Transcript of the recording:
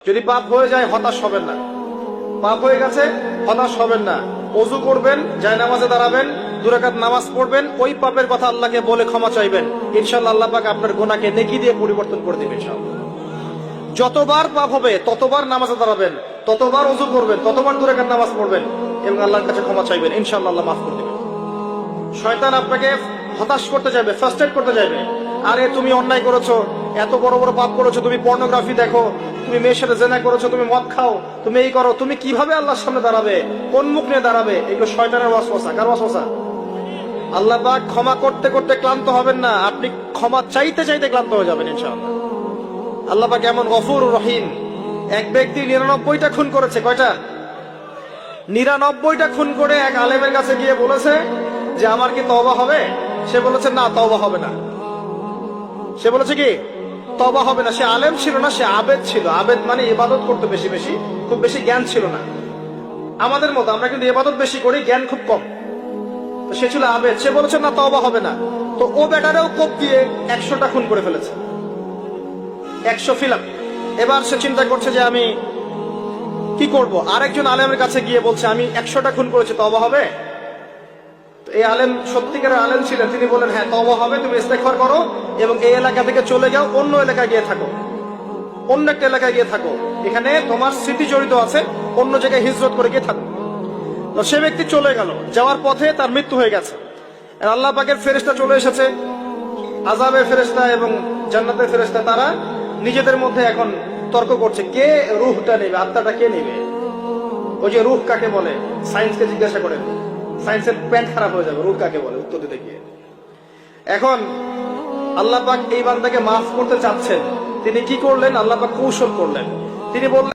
যদি পাপ হয়ে যায় হতাশ হবেন না, পাপ হয়ে গেছে হতাশ হবেন না। ওযু করবেন, জায়নামাজে দাঁড়াবেন, 2 রাকাত নামাজ পড়বেন, ওই পাপের কথা আল্লাহকে বলে ক্ষমা চাইবেন। ইনশাআল্লাহ আল্লাহ পাক আপনার গুনাহকে নেকি দিয়ে পরিবর্তন করে দিবেন ইনশাআল্লাহ। যতবার পাপ হবে ততবার নামাজে দাঁড়াবেন, ততবার ওযু করবেন, ততবার 2 রাকাত নামাজ পড়বেন এবং আল্লাহর কাছে ক্ষমা চাইবেন। ইনশাআল্লাহ আল্লাহ মাফ করে দিবেন। শয়তান আপনাকে হতাশ করতে যাবে, ফ্রাস্ট্রেট করতে যাবে। আরে তুমি অন্যায় করেছো, এত বড় বড় পাপ করেছো, তুমি পর্নোগ্রাফি দেখো, তুমি মেয়ের সাথে জেনা করেছো, তুমি মদ খাও, তুমি এই করো, তুমি কিভাবে আল্লাহর সামনে দাঁড়াবে, কোন মুখ নিয়ে দাঁড়াবে? এগুলো শয়তানের ওয়াসওয়াসা। কার ওয়াসওয়াসা? আল্লাহ পাক ক্ষমা করতে করতে ক্লান্ত হবেন না, আপনি ক্ষমা চাইতে চাইতে ক্লান্ত হয়ে যাবেন ইনশাআল্লাহ। আল্লাহ পাক এমন গফুর রহিম। এক ব্যক্তি 99টা খুন করেছে। কয়টা? 99টা খুন করে এক আলেমের কাছে গিয়ে বলেছে যে আমার কি তওবা হবে? সে বলেছে না, তওবা হবে না। সে বলেছে কি তওবা হবে না। সে আলেম ছিল না, সে আবেদ ছিল। আবেদ মানে ইবাদত করতে বেশি বেশি, খুব বেশি জ্ঞান ছিল না। আমাদের মতো আমরা কিন্তু ইবাদত বেশি করি, জ্ঞান খুব কম। তো সে ছিল আবেদ, সে বলেছে না তওবা হবে না। তো ও বেটারেও কোপ দিয়ে 100টা খুন করে ফেলেছে, 100 ফিলাপ। এবার সে চিন্তা করছে যে আমি কি করব। আরেকজন আলেমের কাছে গিয়ে বলছে আমি 100টা খুন করেছি, তওবা হবে? এই আলেম সত্যিকারের আলেম ছিলেন, তিনি বলেন হ্যাঁ তওবা হবে, তুমি ইস্তেগফার করো এবং এই এলাকা থেকে চলে যাও, অন্য এলাকায় গিয়ে থাকো, অন্য একটা এলাকায় গিয়ে থাকো, এখানে তোমার স্মৃতি জড়িত আছে, অন্য জায়গায় হিজরত করে গিয়ে থাকো। তো সে ব্যক্তি চলে গেল, যাওয়ার পথে তার মৃত্যু হয়ে গেছে। আর আল্লাহ পাকের ফেরেশতা চলে এসেছে, আযাবের ফেরেশতা এবং জান্নাতের ফেরেশতা, তারা নিজেদের মধ্যে এখন তর্ক করছে কে রূহটা নেবে, আত্মাটা কে নেবে। ওই যে রূহ কাকে বলে, সায়েন্সকে জিজ্ঞাসা করেন, সায়েন্সের প্যান্ট খারাপ হয়ে যাবে। রূহ কাকে বলে উত্তর দিতে গিয়ে এখন আল্লাহ পাক এই বান্দাকে মাফ করতে চাচ্ছেন। তিনি কি করলেন? আল্লাহ পাক কৌশল করলেন। তিনি বললেন